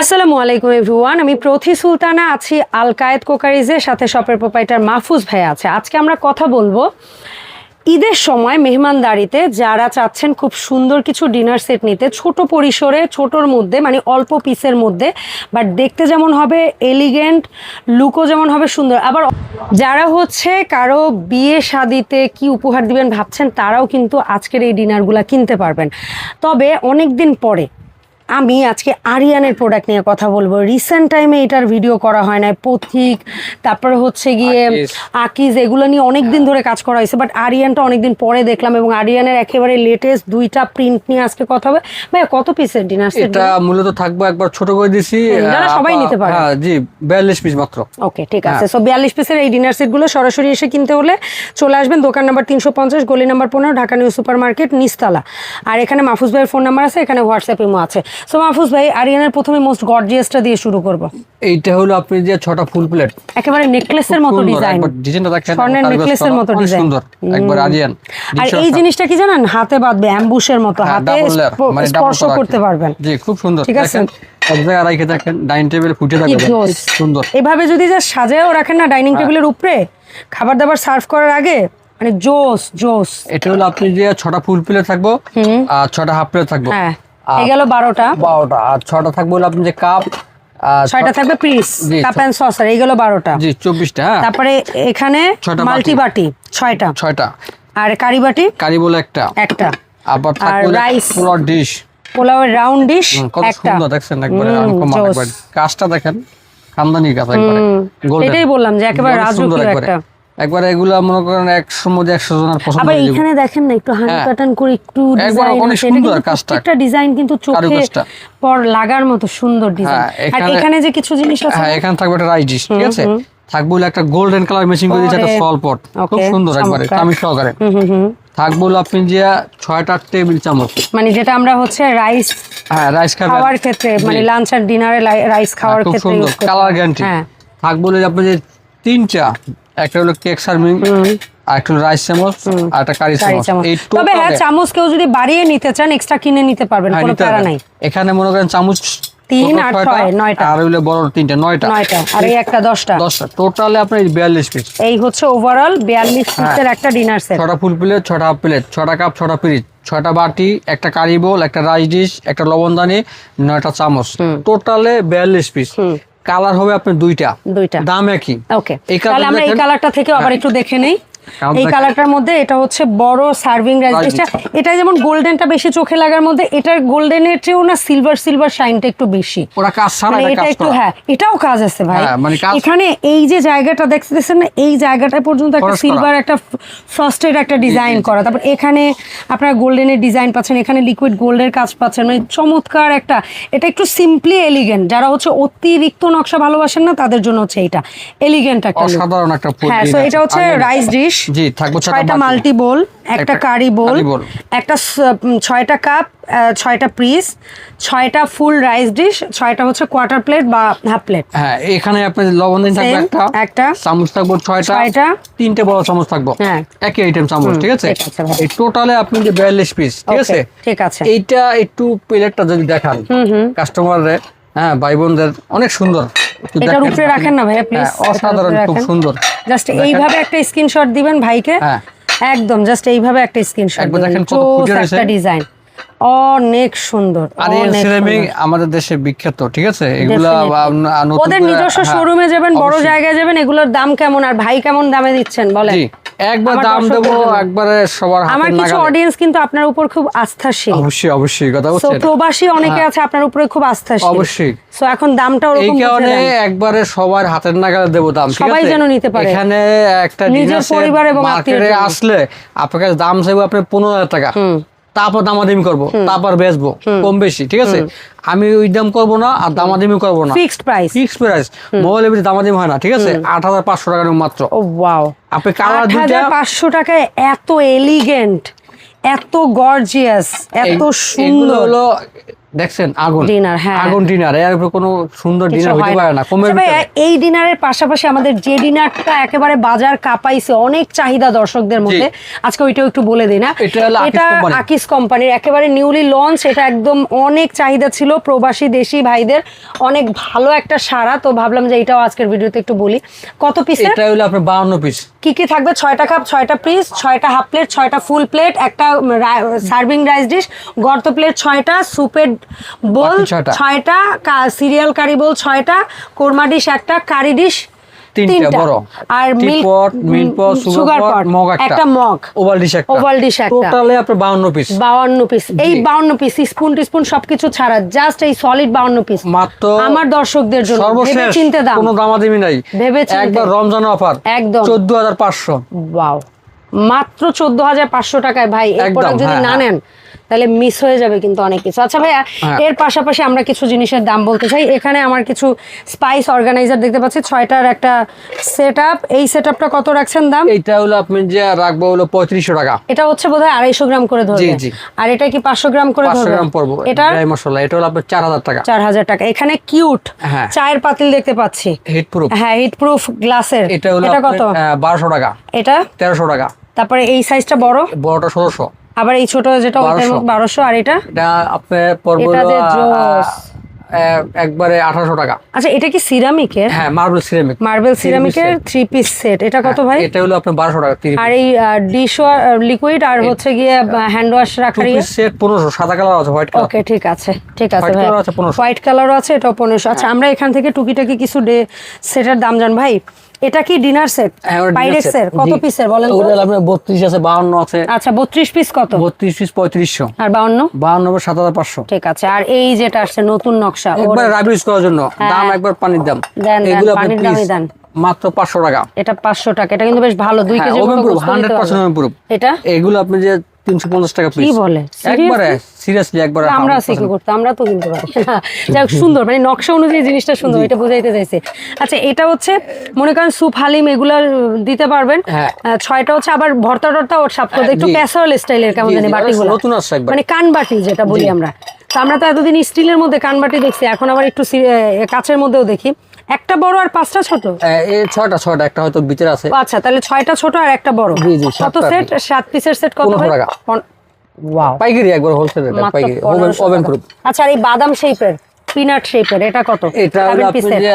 আসসালামু আলাইকুম এভরিওয়ান, আমি প্রথি সুলতানা আছি আল কায়েদ কোকারিজের সাথে শপের প্রোপাইটার মাহফুজ ভাই আছে। আজকে আমরা কথা বলবো ঈদের সময় মেহমানদারিতে যারা চাচ্ছেন খুব সুন্দর কিছু ডিনার সেট নিতে, ছোট পরিসরে, ছোটোর মধ্যে, মানে অল্প পিসের মধ্যে, বাট দেখতে যেমন হবে এলিগেন্ট, লুকও যেমন হবে সুন্দর। আবার যারা হচ্ছে কারো বিয়ে শাদিতে কি উপহার দিবেন ভাবছেন, তারাও কিন্তু আজকের এই ডিনারগুলো কিনতে পারবেন। তবে অনেক দিন পরে আমি আজকে আরিয়ানের প্রোডাক্ট নিয়ে কথা বলবো। রিসেন্ট টাইমে এটার ভিডিও করা হয় না, পথিক, তারপরে হচ্ছে গিয়ে আকিজ, এগুলো নিয়ে অনেক দিন ধরে কাজ করা হয়েছে, বাট আরিয়ানটা অনেকদিন পরে দেখলাম এবং আরিয়ানের একেবারে লেটেস্ট দুইটা প্রিন্ট নিয়ে আজকে কথা হবে। ভাই কত পিসের ডিনার সেট? এটা মূলত থাকবো, একবার ছোট করে দিছি, যারা সবাই নিতে পারে। হ্যাঁ জি, 42 পিস মাত্র। ওকে ঠিক আছে। সো 42 পিসের এই ডিনার সেট গুলো সরাসরি এসে কিনতে হলে চলে আসবেন দোকান নাম্বার 350, গলি number 15, Dhaka new super market, নিচতলা। আর এখানে মাহফুজ ভাইয়ের ফোন নাম্বার আছে, এখানে হোয়াটসঅ্যাপ ইমো আছে। সো মাহফুজ ভাই, আরিয়ানের প্রথমে মোস্ট গর্জিয়াসটা দিয়ে শুরু করব। এইটা হলো আপনি যে 6টা ফুল প্লেট, একেবারে নেকলেসের মতো ডিজাইন, ডিজাইনটা দেখেন, স্বর্ণের নেকলেসের মতো ডিজাইন, সুন্দর একবার আরিয়ান। আর এই জিনিসটা কি জানেন, হাতে বাঁধবে অ্যাম্বুশের মতো, হাতে স্পর্শ করতে পারবেন। জি খুব সুন্দর, ঠিক আছে। এক জায়গায় রাখে দেখেন, ডাইনিং টেবিলে ফুটে থাকবে, সুন্দর। এভাবে যদি যা সাজায়ও রাখেন না ডাইনিং টেবিলের উপরে, খাবার দাবার সার্ভ করার আগে, মানে জোস জোস। এটা হলো আপনি যে 6টা ফুল প্লেট থাকবো আর 6টা হাফ প্লেট থাকবো। হ্যাঁ, এই গেল 12টা। আর 6টা থাকবে হলো আপনি যে কাপ, 6টা থাকবে পিস, কাপ এন্ড সসার, এই গেল 12টা। জি 24টা। তারপরে এখানে মাল্টি বাটি 6টা, আর কারি বাটি, কারি বলে একটা, আবার থাকবে রাইস পোলাও ডিশ, পোলাওয়ের রাউন্ড ডিশ কত সুন্দর দেখছেন, একবারে আনকমন, একবার কাজটা দেখেন, খানদানি কাজ একবারে গোল্ডেন। এটাই বললাম যে একেবারে রাজকীয় একটা, একবারে এগুলা মনে করেন 100 মধ্যে 100 জনের পছন্দ আবার হয়ে যাবে। এখানে দেখেন না একটু হ্যান্ড প্যাটার্ন করে একটু একবার ডিজাইন অনেক আছে, সুন্দর কাজটা, একটা ডিজাইন কিন্তু চোখে পর লাগার মতো সুন্দর ডিজাইন। আর এখানে যে কিছু জিনিস আছে, হ্যাঁ এখানে থাকবে একটা রাইস ডিশ, ঠিক আছে, থাকবে হলো একটা গোল্ডেন কালার মেশিন করে দিয়েছে, একটা সল পট, খুব সুন্দর একবারে তামিল সহকারে। থাকবে হলো আপনি যে 6টা টেবিল চামচ, মানে যেটা আমরা হচ্ছে রাইস, হ্যাঁ রাইস খাওয়ার ক্ষেত্রে, মানে লাঞ্চ আর ডিনারে রাইস খাওয়ার ক্ষেত্রে ইউজ করতে, কালার গ্যারান্টি। থাকবে হলো আপনি যে 3টা, একটা হলো কেক সার্ভিং, আর একটা রাইস চামচ, আর একটা কারি চামচ। তবে হ্যাঁ, চামচ কেউ যদি বাড়িয়ে নিতে চান এক্সট্রা কিনে নিতে পারবেন, কোনো প্যারা নাই। এখানে মনে করেন চামচ 3 আর 6 9টা, আর হইলো বড় 3টা 9টা, আর এই একটা 10টা, টোটালে আপনার 42 পিস। এই হচ্ছে ওভারঅল 42 পিসের একটা ডিনার সেট। 6টা ফুল প্লেট, 6টা হাফ প্লেট, 6টা কাপ, 6টা পিরিচ, 6টা বাটি, একটা কারি বোল, একটা রাইস ডিশ, একটা লবণদানি, 9টা চামচ, টোটালে 42 পিস। কালার হবে আপনার দুইটা, দাম একই। ওকে, তাহলে আমরা এই কালারটা থেকে আবার একটু দেখে নেই। এই কালারটার মধ্যে এটা হচ্ছে বড় সার্ভিং রাইস ডিশটা, এটা যেমন গোল্ডেনটা বেশি চোখে লাগার মধ্যে, এটার গোল্ডেনের চেয়েও না সিলভার শাইনটা একটু বেশি, ওরা কাজ ছাড়া এটা একটু, হ্যাঁ এটাও কাজ আছে ভাই। এখানে এই যে জায়গাটা দেখতেছেন না, এই জায়গাটা পর্যন্ত একটা সিলভার, একটা ফ্রস্টেড একটা ডিজাইন করা, তারপর এখানে আপনারা গোল্ডেনের ডিজাইন পাচ্ছেন, এখানে লিকুইড গোল্ডের কাজ পাচ্ছেন, মানে চমৎকার একটা। এটা একটু সিম্পলি এলিগেন্ট, যারা হচ্ছে অতিরিক্ত নকশা ভালোবাসেন না তাদের জন্য হচ্ছে এটা এলিগেন্ট একটা, অসাধারণ একটা। হ্যাঁ, সো এটা হচ্ছে রাইস ডিশ। জি থাকবে 6টা মাল্টি বোল, একটা কারি বোল, একটা 6টা কাপ, 6টা পিস, 6টা ফুল রাইস ডিশ, 6টা হচ্ছে কোয়ার্টার প্লেট বা হাফ প্লেট। হ্যাঁ এখানে আপনার লবণ থাকবে একটা চামচ, থাকবে 6টা, 3টে বড় চামচ থাকবে, হ্যাঁ একই আইটেম চামচ, ঠিক আছে। এই টোটালে আপনি যে 42 পিস, ঠিক আছে। ঠিক আছে, এইটা একটু প্লেটটা যদি দেখান কাস্টমারদের, হ্যাঁ ভাই বোনদের, অনেক সুন্দর। এটার উপরে রাখেন না ভাইয়া প্লিজ, অসাধারণ, খুব সুন্দর। জাস্ট এইভাবে একটা স্ক্রিনশট দিবেন ভাইকে, একদম জাস্ট এইভাবে একটা স্ক্রিনশট দিবেন, একটা ডিজাইন অনেক সুন্দর। আর এই সিরামিক আমাদের দেশে বিখ্যাত, ঠিক আছে। এগুলা ওদের নিজস্ব শোরুমে যাবেন, বড় জায়গায় যাবেন, এগুলোর দাম কেমন আর ভাই কেমন দামে দিচ্ছেন বলেন। একবার দাম দেবো, একবারে সবার হাতে। আমার কিছু অডিয়েন্স কিন্তু আপনার উপর খুব আস্থাশীল, অবশ্যই কথা বলছেন। সো প্রবাসী অনেকে আছে আপনার উপরে খুব আস্থাশীল, অবশ্যই। সো এখন দামটা ওরকম, এই কারণে একবারে সবার হাতের নাগালে দেব দাম, ঠিক আছে, সবাই যেন নিতে পারে। এখানে একটা নিজের পরিবার এবং মার্কেটে আসলে আপনাকে দাম চাইবো আপনি 15,000 টাকা, তারপর দামাদামি করবো, তারপর বেচবো কম বেশি, ঠিক আছে। আমি ওই দাম করবো না আর দামাদামি করবো না, ফিক্সড প্রাইস। মোবাইলের ভিতরে দামাদামি হয় না, ঠিক আছে। 8,500 টাকা মাত্র। ও ওয়াও, আপনি কালার দুইটা 8,500 টাকায় এত এলিগেন্ট, এত গর্জিয়াস, এত সুন্দর। হলো দেখছেন আগুন ডিনার, হ্যাঁ আগুন ডিনার, এর উপরে কোনো সুন্দর ডিনার হইতে পারে না কমের আচ্ছা ভাইয়া, ভিতরে। এই ডিনারের পাশাপাশি আমাদের যে ডিনারটা একেবারে বাজার কাঁপাইছে, অনেক চাহিদা দর্শকদের মধ্যে, আজকে ওইটাও একটু বলে দিই না। এটা হলো আকিস এটা কোম্পানি। আকিস কোম্পানির একেবারে নিউলি লঞ্চ, এটা একদম অনেক চাহিদা ছিল প্রবাসী দেশি ভাইদের, অনেক ভালো একটা সাড়া, তো ভাবলাম যে এটাও আজকের ভিডিওতে একটু বলি। কত পিসের? এটা হলো আপনার 52 পিস। কি কি থাকবে? 6টা কাপ, 6টা পিস, 6টা হাফ প্লেট, 6টা ফুল প্লেট, একটা সার্ভিং রাইস ডিশ, গর্ত প্লেট 6টা, সুপের বোল বাকি 6টা। 6টা, সিরিয়াল কারি বোল 6টা, কোরমা ডিশ একটা, কারি ডিশ 3টা বড়, আর milk pot, sugar pot, mug একটা মগ, ওভাল ডিশ একটা, ওভাল ডিশ একটা, টোটালে আপনার 52 পিস। 52 পিস। এই 52 পিস স্পুন টিস্পুন সবকিছু ছাড়া জাস্ট এই সলিড 52 পিস মাত্র আমার দর্শকদের জন্য। ভেবে সর্বশেষ চিন্তে দাম, কোনো দামাদামি নাই, ভেবে চিন্তে। একবার রমজান অফার একদম 14500। ওয়াও, মাত্র 14500 টাকায় ভাই। এই একদম, প্রোডাক্ট যদি হ্যাঁ, না নেন তাহলে মিস হয়ে যাবে কিন্তু অনেক কিছু। আচ্ছা ভাইয়া, হ্যাঁ। এর পাশাপাশি আমরা কিছু জিনিসের দাম বলতে চাই। এখানে আমার কিছু স্পাইস অর্গানাইজার দেখতে পাচ্ছি, 6টার একটা সেটআপ। এই সেটআপটা কত রাখছেন দাম? এইটা হলো আপনি যে রাখবো হলো 3500 টাকা। এটা হচ্ছে বোধহয় 250 গ্রাম করে ধরবে। জি, জি। আর এটা কি 500 গ্রাম করে 500 ধরবে? গ্রাম পড়বো এটা ড্রাই মশলা, এটা হলো আপনার 4000 টাকা। 4000 টাকা। এখানে কিউট হ্যাঁ। চায়ের পাতিল দেখতে পাচ্ছি, হিট প্রুফ, হ্যাঁ হিট প্রুফ গ্লাসের। এটা হলো এটা আপনার কত? 1200 টাকা। এটা 1300 টাকা। তারপরে এই সাইজটা বড়, বড়টা 1600। আবার এই ছোট যেটা ওইটার 1200। আর এটা এটা আপনার পড়বো এটা যে হলো, জোস। একবারে 1800 টাকা। আচ্ছা, এটা কি সিরামিকের? হ্যাঁ, মার্বেল সিরামিক। মার্বেল সিরামিকের 3 পিস সেট। এটা কত ভাই? এটা হলো আপনার 1200 টাকা। 3 আর এই ডিশ লিকুইড আর হচ্ছে গিয়ে হ্যান্ড ওয়াশ রাখার পিস সেট 1500। সাদা কালার আছে, হোয়াইট কালার। ওকে, ঠিক আছে ঠিক আছে White ভাই। color আছে 1500 হোয়াইট কালারও আছে, এটাও 1500। আচ্ছা, আমরা এখান থেকে টুকিটাকি কিছু সেটের দাম জান ভাই। এটা কি ডিনার সেট? পাইরেক্সের কত পিসের বলেন তো? ওটা আপনার 32 আছে, 52 আছে। আচ্ছা, 32 পিস কত? 32 পিস 3500। আর 52? 52 7500। ঠিক আছে। আর এই যেটা আসছে নতুন নকশা, একবার রাবিশ করার জন্য দাম একবার পানির দাম। দেন, এগুলো আপনি পানির দামই দেন। মাত্র 500 টাকা। এটা 500 টাকা। এটা কিন্তু বেশ ভালো, 2 কেজি ওভেন প্রুফ, গোস্ত দিতে 100% পারবে। Oven proof. এটা এগুলো আপনি যে 350 টাকা পিস। কি বলে? একবারে সিরিয়াসলি একবারে। আমরা আছি কি করতে, আমরা তো কিনতে পারি। যাই হোক, সুন্দর, মানে নকশা অনুযায়ী জিনিসটা সুন্দর, এটা বুঝাইতে চাইছে। আচ্ছা, এটা হচ্ছে মনে করেন স্যুপ হালিম এগুলা দিতে পারবেন। হ্যাঁ। 6টা হচ্ছে আবার ভর্তা টর্তা ওর সাপ করে একটু জি। ক্যাসারোল স্টাইলের কেমন জি, জানি জি, বাটিগুলো, নতুন আসছে একবার। মানে কানবাটি যেটা বলি আমরা। তো আমরা তো এতদিন স্টিলের মধ্যে কানবাটি দেখছি, এখন আবার একটু কাঁচের মধ্যেও দেখি। একটা বড় আর 5টা ছোট? এই 6টা একটা হয়তো ভিতরে আছে। ও আচ্ছা, তাহলে 6টা ছোট আর একটা বড়। জি, জি, কত 7টা সেট? 7 পিসের সেট কত? 1500 টাকা। ওয়াও, পাইকারি একবার হোলসেল রেট, মাত্র পাইকারি 1500 ওভেন টাকা। প্রুফ। আচ্ছা, আর এই বাদাম শেপের পিনাট শেপের এটা কত? এটা হলো 7 আপনি পিসের? যে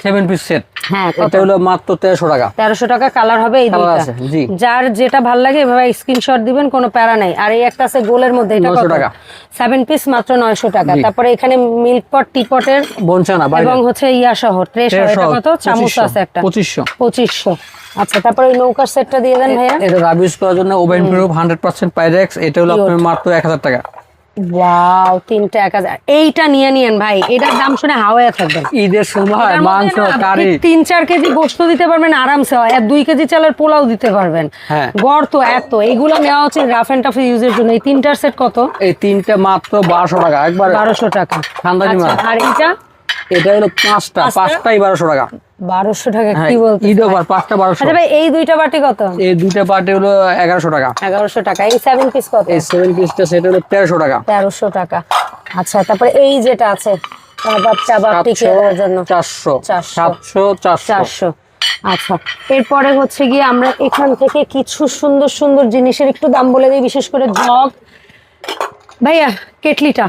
7 পিস সেট। হ্যাঁ, কত? এটা হলো মাত্র 1300 টাকা। 1300 টাকা। কালার হবে এই কালার দুইটা। আছে, জি। যার যেটা ভাল লাগে এভাবে স্ক্রিনশট দিবেন, কোনো প্যারা নাই। আর এই একটা আছে গোলের মধ্যে, এটা 900 কত? টাকা। 7 পিস মাত্র 900 টাকা। জি। তারপরে এখানে মিল্ক পট, টি পটের বনচানা বাইরে এবং হচ্ছে ইয়া সহ ট্রে সহ, এটা কত? চামচ আছে একটা 2500। 2500। আচ্ছা, তারপরে এই নৌকার সেটটা দিয়ে দেন ভাইয়া। এটা রাবিশ করার জন্য ওভেন প্রুফ 100% পাইরেক্স। এটা হলো আপনার মাত্র 1000 টাকা। ওয়াও, 3টা 1000। এইটা নিয়ে নিয়েন ভাই, এটার দাম শুনে হাওয়ায় থাকবেন। ঈদের সময় এটার মধ্যে মাংস না, আপনি কারি 3-4 কেজি গোস্ত দিতে পারবেন আরামসে, আর 2 কেজি চালের পোলাও দিতে পারবেন। হ্যাঁ। গড় তো এত, এগুলো নেওয়া হচ্ছে রাফ এন্ড টাফ ইউজের জন্য। এই 3টার সেট কত? এই 3টা মাত্র 1200 টাকা একবার। 1200 টাকা। ঠান্ডানি মাল। আচ্ছা, আর এটা এটা হলো 5টাই 1200 টাকা। 1200 টাকা? হ্যাঁ, কি বলতে? ঈদ অফার 5টা 1200। আচ্ছা ভাই, এই 2টা বাটি কত? এই 2টা পার্টি হলো 1100 টাকা। 1100 টাকা। এই 7 পিস কত? এই 7 পিসটা সেট হলো 1300 টাকা। 1300 টাকা। আচ্ছা, তারপরে এই যেটা আছে কাবাব টাবাব টিকিয়ে দেওয়ার জন্য 400 400 700 400। 400। আচ্ছা, এরপরে হচ্ছে গিয়ে আমরা এখান থেকে কিছু সুন্দর সুন্দর জিনিসের একটু দাম বলে দিই, বিশেষ করে জগ। ভাইয়া, কেটলিটা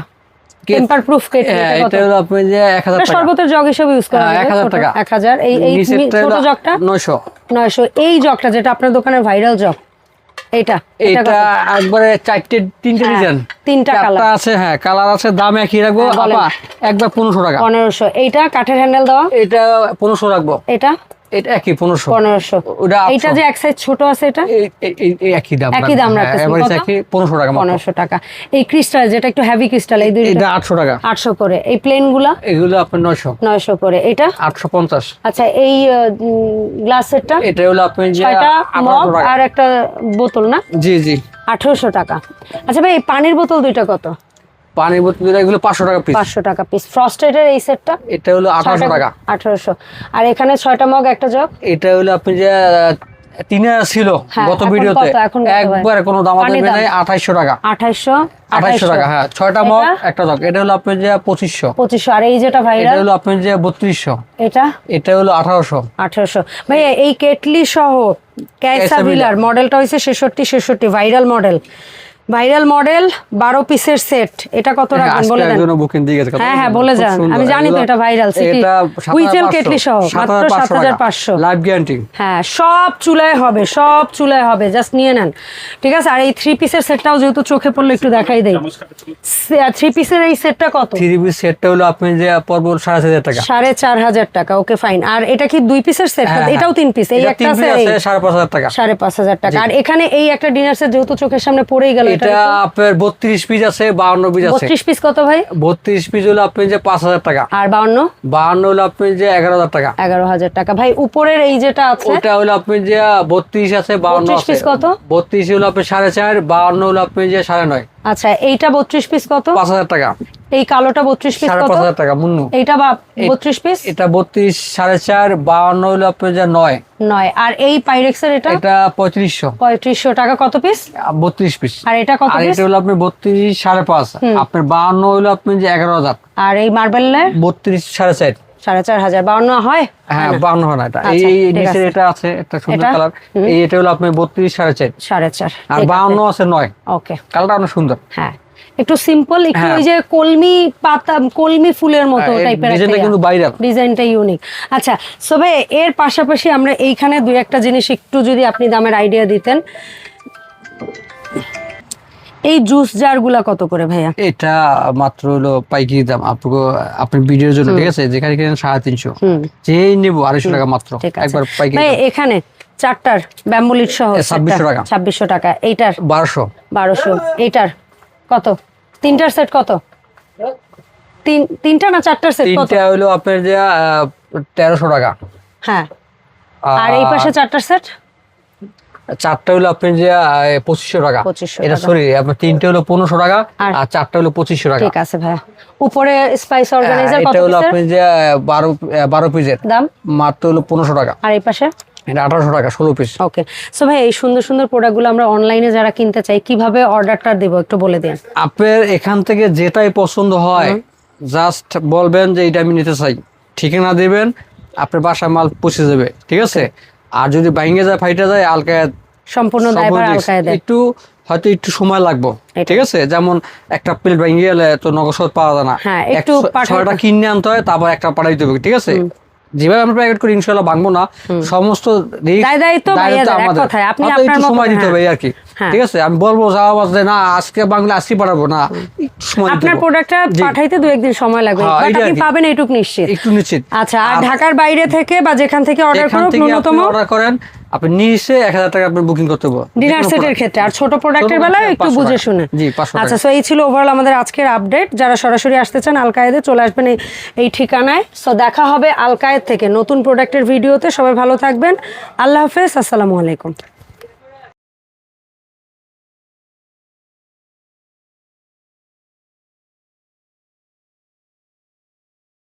টেম্পার প্রুফ কেটলি হ্যাঁ, কত? এটা হলো আপনি যে 1000 টাকা। শরবতের জগ হিসেবে ইউজ করা হ্যাঁ, যাবে। 1000 ছোট, টাকা। 1000। এই নিচেরটা ছোট হলো জগটা 900। 900। এই জগটা যেটা আপনার দোকানের ভাইরাল জগ, এটা এটা কত? একবারে 3টে হ্যাঁ, ডিজাইন, 3টা কালার আছে। হ্যাঁ, কালার আছে, দাম একই রাখবো। হ্যাঁ, বলেন। আপা একবার 1500 টাকা। 1500। এইটা কাঠের হ্যান্ডেল দেওয়া, এটা 1500 রাখবো। এটা এটা একই 1500। 1500। ওটা 800। এইটা যে এক সাইজ ছোট আছে, এটা এই একই দাম। একই দাম হ্যাঁ, রাখতেছেন। এবারে কত? একই 1500 টাকা মাত্র। 1500 টাকা। এই ক্রিস্টাল যেটা একটু হেভি ক্রিস্টাল, এই দুইটা এটা 800 টাকা। 800 করে। এই প্লেন গুলা এগুলো আপনার 900। 900 করে। এটা 850। আচ্ছা, এই গ্লাস সেটটা এটা হলো আপনি যে 6টা 1800 মগ টাকা। আর একটা বোতল না, জি জি। 1800 টাকা। আচ্ছা ভাই, এই পানির বোতল দুইটা কত? পানির বোতল এগুলো 500 টাকা পিস। 500 টাকা পিস। ফ্রস্টেডের এই সেটটা এটা হলো 1800 টাকা। 1800। আর এখানে 6টা মগ একটা জগ, এটা হলো আপনি যে 3000 ছিল হ্যাঁ, গত এখন ভিডিওতে, কত? এখন কত ভাই? একবারে কোনো দাম পানির দেবে দাম? নাই, 2800 টাকা। 2800 টাকা, হ্যাঁ, 6টা মগ এটা? একটা জগ। এটা হলো আপনার যে 2500। 2500। আর এই যেটা এটা ভাইরাল হলো আপনার যে 3200। এটা এটা হলো 1800। 1800। ভাইয়া এই কেটলি সহ ক্যাসাভিলার মডেলটা হইছে 66 ভাইরাল মডেল, 12 পিসের সেট। এটা কত রাখবেন বলে দেন? জন্য বুকিং দিয়ে গেছে। হ্যাঁ হ্যাঁ বলে যান, আমি জানি তো এটা ভাইরাল। এটা হুইচেল কেটলি সহ মাত্র 7500। Live guarantee. হ্যাঁ, সব চুলায় হবে, সব চুলায় হবে, জাস্ট নিয়ে নেন, ঠিক আছে? আর এই 3 পিসের সেটটাও যেহেতু চোখে পড়লো একটু দেখাই দেই। 3 পিসের এই সেটটা কত? 3 পিস সেটটা হলো আপনি যে পড়বো 4500 টাকা। 4500 টাকা, ওকে ফাইন। আর এটা কি 2 পিসের সেট? হ্যাঁ, এটাও 3 পিস, এই একটা আছে 5500 টাকা। 5500 টাকা। আর এখানে এই একটা ডিনার সেট যেহেতু চোখের সামনে পড়েই গেল, এটা আপনার 32 পিস আছে, 52 পিস আছে। 32 পিস কত ভাই? 32 পিস হলো আপনি যে 5000 টাকা। আর 52 হলো আপনি যে 11000 টাকা। 11000 টাকা। ভাই উপরের এই যেটা আছে ওটা হলো আপনি যে 32 আছে, 52 32 আছে। পিস কত? 32 হলো আপনি 4.5, 52 হলো আপনি যে 9.5। আচ্ছা, এইটা 32 পিস কত? 5000 টাকা। এই কালোটা 32 পিস কত? 5500 টাকা মুন্নু। এইটা 32 পিস? এটা 32, 4.5, 52 হলো আপনি যে 9। আর এই পাইরেক্সের এটা? এটা 3500। 3500 টাকা। কত পিস? 32 পিস। আর এটা কত আর পিস? এটা হলো আপনি 32, 5.5। আপনার 52 হলো আপনি যে 11000। আর এই মার্বেলের 32, 4.5। 4500। 52 হয়? হ্যাঁ, 52 হয় না এটা। আচ্ছা, এই ঠিক নিচের আছে। এটা আছে একটা সুন্দর এটা? কালার। এটা হলো আপনি 32, 4.5। 4.5। আর 52 আছে 9। ওকে, কালারটা অনেক সুন্দর। হ্যাঁ, একটু সিম্পল, একটু হ্যাঁ। ওই যে কলমি পাতা, কলমি ফুলের মতো হ্যাঁ, এই টাইপের ডিজাইনটা কিন্তু ভাইরাল। ডিজাইনটা ইউনিক। আচ্ছা, সো ভাই এর পাশাপাশি আমরা এইখানে দুই একটা জিনিস একটু যদি আপনি দামের আইডিয়া দিতেন। এই জুস জারগুলা কত করে ভাইয়া? এটা মাত্র হলো পাইকারি দাম আপনার ভিডিওর জন্য, ঠিক আছে? যেখানে কিনেন 350, যেই নেব 250 টাকা মাত্র, ঠিক আছে একবার পাইকারি ভাই। দাম। এখানে চারটার ব্যাম্বুলিট সহ 2600 টাকা। 2600 টাকা। এইটার 1200। এইটার কত? তিনটার সেট কত? তিনটা না চারটার সেট কত? তিনটা হলো আপনার যে 1300 টাকা। হ্যাঁ, আর এই পাশে চারটার সেট? চারটা হলো আপনার যে 2500 টাকা। 2500 এটা টাকা। সরি, আপনার তিনটা হলো 1500 টাকা, আর আর চারটা হলো 2500 টাকা। ঠিক আছে ভাইয়া। উপরে স্পাইস অর্গানাইজার কত এটা হলো পিসের? আপনার যে 12 পিসের দাম মাত্র হলো 1500 টাকা। আর এই পাশে? এটা 1800 টাকা, 16 পিস। ওকে, সো ভাই এই সুন্দর সুন্দর প্রোডাক্টগুলো আমরা অনলাইনে যারা কিনতে চাই কিভাবে অর্ডারটা দেব একটু বলে দিন। আপনার এখান থেকে যেটাই পছন্দ হয় জাস্ট বলবেন যে এটা আমি নিতে চাই, ঠিকানা দিবেন, আপনার বাসায় মাল পৌঁছে যাবে, ঠিক আছে? আর যদি ভাঙে যায়, ফাইটা যায়, আলকায়াত সম্পূর্ণ দায়ভার আলকায়েদের। একটু হয়তো একটু সময় লাগবে, ঠিক আছে? যেমন একটা প্লেট ভেঙে গেলে তো নগদ পাওয়া যায় না, হ্যাঁ, একটু ছয়টা কিনে আনতে হয়, তারপর একটা পাঠাইতে হবে, ঠিক আছে? যেভাবে আমরা প্যাকেট করি ইনশাআল্লাহ ভাঙবো না, সমস্ত দায়িত্ব ভাইয়াদের, এক কথায় আপনি আপনার মতো সময় দিতে হবে আর কি, হ্যাঁ। ঠিক আছে? আমি বলবো যাওয়া যে না আজকে বাংলা আজকে পাঠাবো না, একটু সময় দিতে আপনার হবে। প্রোডাক্টটা পাঠাইতে 2-1 দিন সময় লাগবে, হ্যাঁ, বাট এইটা আপনি আর কি। পাবেন এইটুক নিশ্চিত। একটু নিশ্চিত। আচ্ছা, আর ঢাকার বাইরে থেকে বা যেখান থেকে অর্ডার এখান করুক থেকে ন্যূনতম আপনি অর্ডার করেন, আপনি নিচে 1000 টাকা আপনি বুকিং করতে হবে ডিনার সেটের ক্ষেত্রে, আর ছোট প্রোডাক্টের বেলায় একটু 500 বুঝে টাকা। শুনে। জি, 500 টাকা। আচ্ছা, সো এই ছিল ওভারঅল আমাদের আজকের আপডেট। যারা সরাসরি আসতে চান আলকায়েদে চলে আসবেন এই ঠিকানায়। সো দেখা হবে আলকায়েদ থেকে নতুন প্রোডাক্টের ভিডিওতে। সবাই ভালো থাকবেন, আল্লাহ হাফেজ, আসসালামু আলাইকুম।